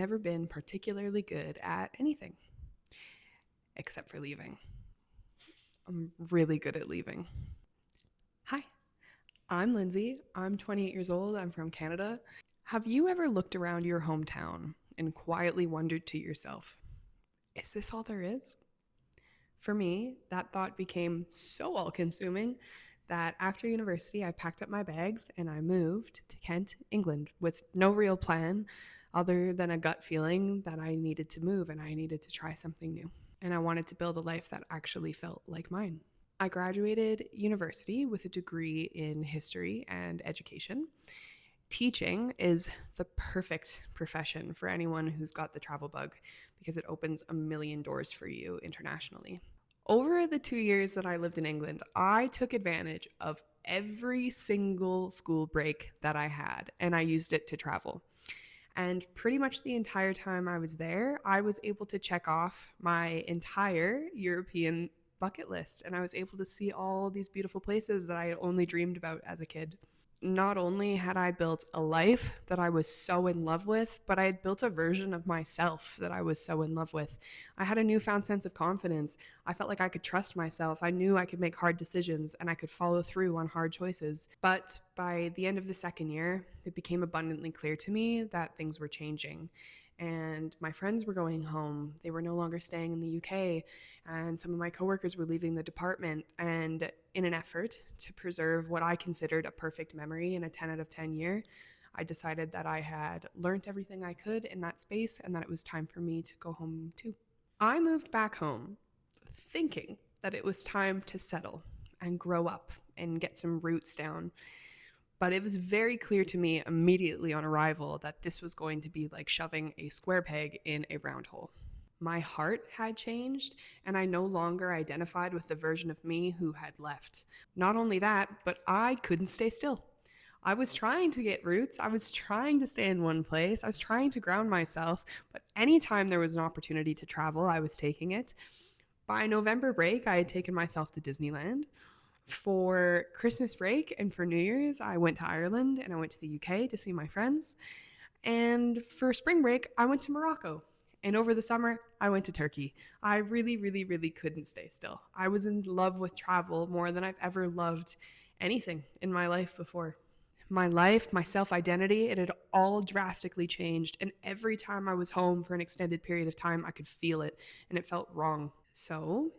never been particularly good at anything except for leaving. I'm really good at leaving. Hi, I'm Lindsay. I'm 28 years old. I'm from Canada. Have you ever looked around your hometown and quietly wondered to yourself, is this all there is? For me, that thought became so all consuming that after university, I packed up my bags and I moved to Kent, England, with no real plan other than a gut feeling that I needed to move and I needed to try something new. And I wanted to build a life that actually felt like mine. I graduated university with a degree in history and education. Teaching is the perfect profession for anyone who's got the travel bug because it opens a million doors for you internationally. Over the 2 years that I lived in England, I took advantage of every single school break that I had and I used it to travel. And pretty much the entire time I was there, I was able to check off my entire European bucket list and I was able to see all these beautiful places that I only dreamed about as a kid. Not only had I built a life that I was so in love with, but I had built a version of myself that I was so in love with. I had a newfound sense of confidence. I felt like I could trust myself. I knew I could make hard decisions and I could follow through on hard choices. But by the end of the second year, it became abundantly clear to me that things were changing. And my friends were going home. They were no longer staying in the UK. And some of my coworkers were leaving the department. And in an effort to preserve what I considered a perfect memory in a 10 out of 10 year, I decided that I had learned everything I could in that space and that it was time for me to go home too. I moved back home thinking that it was time to settle and grow up and get some roots down. But it was very clear to me immediately on arrival that this was going to be like shoving a square peg in a round hole. My heart had changed, and I no longer identified with the version of me who had left. Not only that, but I couldn't stay still. I was trying to get roots. I was trying to stay in one place. I was trying to ground myself. But anytime there was an opportunity to travel, I was taking it. By November break, I had taken myself to Disneyland. For Christmas break and for New Year's, I went to Ireland and I went to the UK to see my friends. And for spring break, I went to Morocco. And over the summer, I went to Turkey. I really, really, really couldn't stay still. I was in love with travel more than I've ever loved anything in my life before. My life, my self identity, it had all drastically changed. And every time I was home for an extended period of time, I could feel it and it felt wrong. So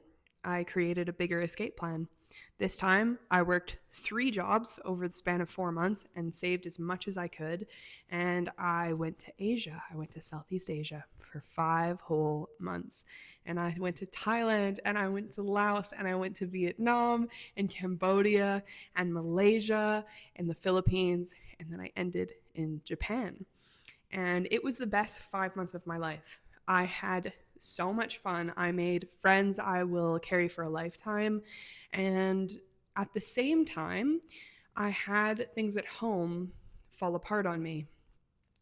I created a bigger escape plan. This time, I worked 3 jobs over the span of 4 months and saved as much as I could. And I went to Asia. I went to Southeast Asia for 5 whole months. And I went to Thailand and I went to Laos and I went to Vietnam and Cambodia and Malaysia and the Philippines. And then I ended in Japan. And it was the best 5 months of my life. I had so much fun. I made friends I will carry for a lifetime. And at the same time, I had things at home fall apart on me.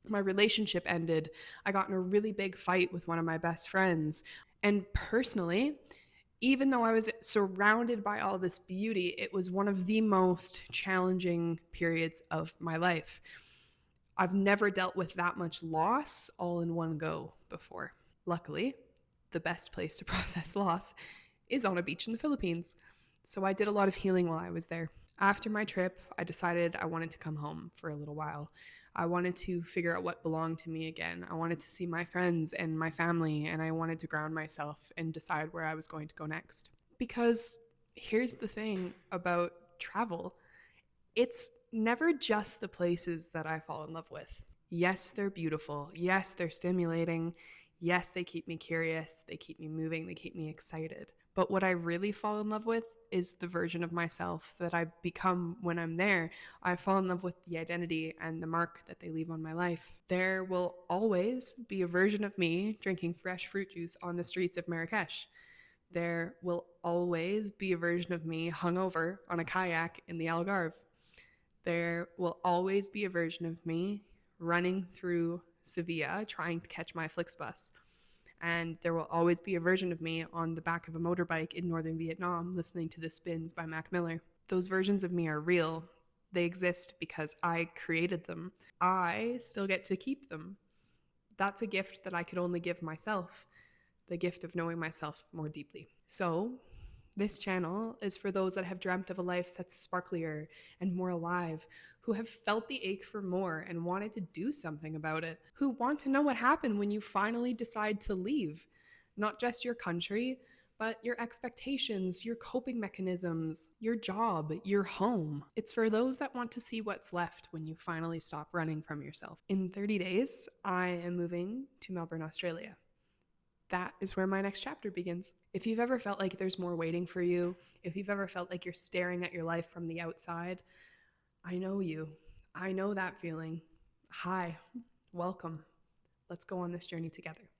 My relationship ended. I got in a really big fight with one of my best friends. And personally, even though I was surrounded by all this beauty, it was one of the most challenging periods of my life. I've never dealt with that much loss all in one go before. Luckily, the best place to process loss is on a beach in the Philippines. So I did a lot of healing while I was there. After my trip, I decided I wanted to come home for a little while. I wanted to figure out what belonged to me again. I wanted to see my friends and my family, and I wanted to ground myself and decide where I was going to go next. Because here's the thing about travel, it's never just the places that I fall in love with. Yes, they're beautiful. Yes, they're stimulating. Yes, they keep me curious. They keep me moving. They keep me excited. But what I really fall in love with is the version of myself that I become when I'm there. I fall in love with the identity and the mark that they leave on my life. There will always be a version of me drinking fresh fruit juice on the streets of Marrakesh. There will always be a version of me hungover on a kayak in the Algarve. There will always be a version of me running through Sevilla trying to catch my Flixbus. And there will always be a version of me on the back of a motorbike in northern Vietnam listening to The Spins by Mac Miller. Those versions of me are real. They exist because I created them. I still get to keep them. That's a gift that I could only give myself, the gift of knowing myself more deeply. So, this channel is for those that have dreamt of a life that's sparklier and more alive, who have felt the ache for more and wanted to do something about it, who want to know what happened when you finally decide to leave, not just your country, but your expectations, your coping mechanisms, your job, your home. It's for those that want to see what's left when you finally stop running from yourself. In 30 days, I am moving to Melbourne, Australia. That is where my next chapter begins. If you've ever felt like there's more waiting for you, if you've ever felt like you're staring at your life from the outside, I know you. I know that feeling. Hi, welcome. Let's go on this journey together.